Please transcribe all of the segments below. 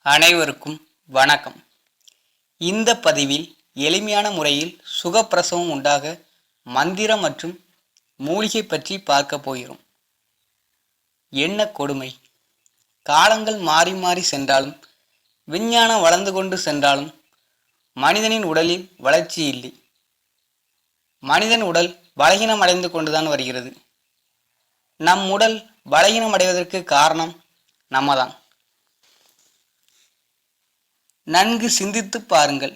அனைவருக்கும் வணக்கம். இந்த பதிவில் எளிமையான முறையில் சுகப்பிரசவம் உண்டாக மந்திரம் மற்றும் மூலிகை பற்றி பார்க்க போகிறோம். என்ன கொடுமை! காலங்கள் மாறி மாறி சென்றாலும், விஞ்ஞானம் வளர்ந்து கொண்டு சென்றாலும் மனிதனின் உடலில் வளர்ச்சி இல்லை. மனிதன் உடல் பலகீனம் அடைந்து கொண்டுதான் வருகிறது. நம் உடல் பலகீனம் அடைவதற்கு காரணம் நம்மதான். நன்கு சிந்தித்து பாருங்கள்.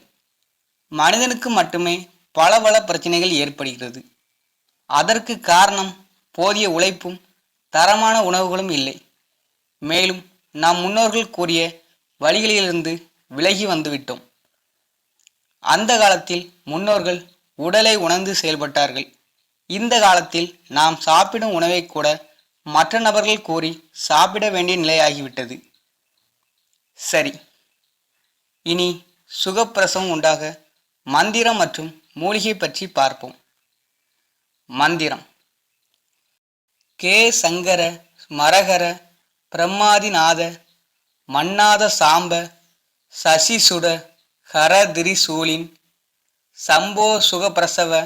மனிதனுக்கு மட்டுமே பல பிரச்சனைகள் ஏற்படுகிறது. அதற்கு காரணம் போதிய உழைப்பும் தரமான உணவுகளும் இல்லை. மேலும் நம் முன்னோர்கள் கூறிய வழிகளிலிருந்து விலகி வந்துவிட்டோம். அந்த காலத்தில் முன்னோர்கள் உடலை உணர்ந்து செயல்பட்டார்கள். இந்த காலத்தில் நாம் சாப்பிடும் உணவை கூட மற்ற நபர்கள் கூறி சாப்பிட வேண்டிய நிலையாகிவிட்டது. சரி, இனி சுகப்பிரசவம் உண்டாக மந்திரம் மற்றும் மூலிகை பற்றி பார்ப்போம். மந்திரம்: கே சங்கர ஸ்மரகர பிரம்மாதிநாத மன்னாத சாம்ப சசிசுட ஹர திரிசூலின் சம்போ சுகப்பிரசவ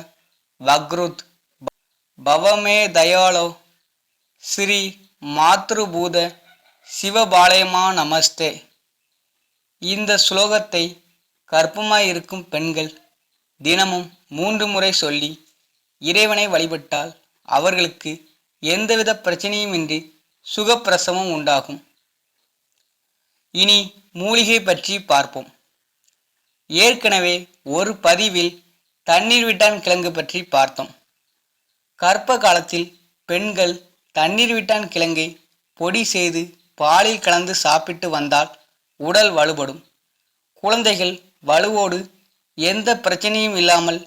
வக்ருத் பவமே தயாளோ ஸ்ரீ மாத்ருபூத சிவபாலயமா நமஸ்தே. இந்த ஸ்லோகத்தை கர்ப்பமாயிருக்கும் பெண்கள் தினமும் 3 முறை சொல்லி இறைவனை வழிபட்டால் அவர்களுக்கு எந்தவித பிரச்சனையுமின்றி சுகப்பிரசவம் உண்டாகும். இனி மூலிகை பற்றி பார்ப்போம். ஏற்கனவே ஒரு பதிவில் தண்ணீர் விட்டான் கிழங்கு பற்றி பார்த்தோம். கர்ப்ப காலத்தில் பெண்கள் தண்ணீர் விட்டான் கிழங்கை பொடி செய்து பாலில் கலந்து சாப்பிட்டு வந்தால் உடல் வலுப்படும். குழந்தைகள் வலுவோடு எந்த பிரச்சனையும் இல்லாமல்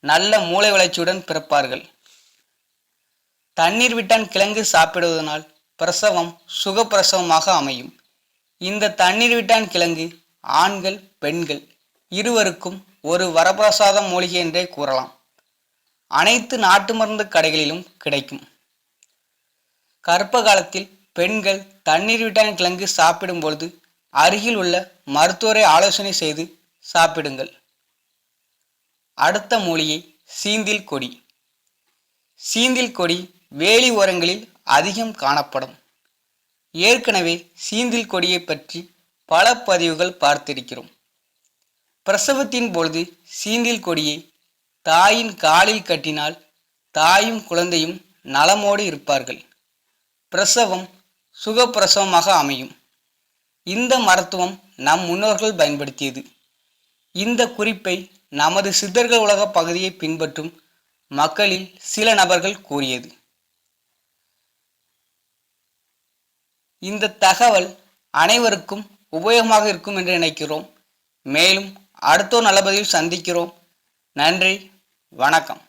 நல்ல மூளை வளர்ச்சியுடன் பிறப்பார்கள். தண்ணீர் விட்டான் கிழங்கு சாப்பிடுவதனால் பிரசவம் சுகப்பிரசவமாக அமையும். இந்த தண்ணீர் விட்டான் கிழங்கு ஆண்கள் பெண்கள் இருவருக்கும் ஒரு வரப்பிரசாத மூலிகை என்றே கூறலாம். அனைத்து நாட்டு மருந்து கடைகளிலும் கிடைக்கும். கர்ப்ப காலத்தில் பெண்கள் தண்ணீர் விட்டான் கிழங்கு சாப்பிடும் பொழுது அருகில் உள்ள மருத்துவரை ஆலோசனை செய்து சாப்பிடுங்கள். அடுத்த மூலிகை சீந்தில் கொடி. சீந்தில் கொடி வேலி ஓரங்களில் அதிகம் காணப்படும். ஏற்கனவே சீந்தில் கொடியை பற்றி பல பதிவுகள் பார்த்திருக்கிறோம். பிரசவத்தின் பொழுது சீந்தில் கொடியை தாயின் காலில் கட்டினால் தாயும் குழந்தையும் நலமோடு இருப்பார்கள். பிரசவம் சுகப்பிரசவமாக அமையும். இந்த மருத்துவம் நம் முன்னோர்கள் பயன்படுத்தியது. இந்த குறிப்பை நமது சித்தர்கள் உலக பகுதியை பின்பற்றும் மக்களில் சில நபர்கள் கூறியது. இந்த தகவல் அனைவருக்கும் உபயோகமாக இருக்கும் என்று நினைக்கிறோம். மேலும் அடுத்த நல்ல பதிவில் சந்திக்கிறோம். நன்றி, வணக்கம்.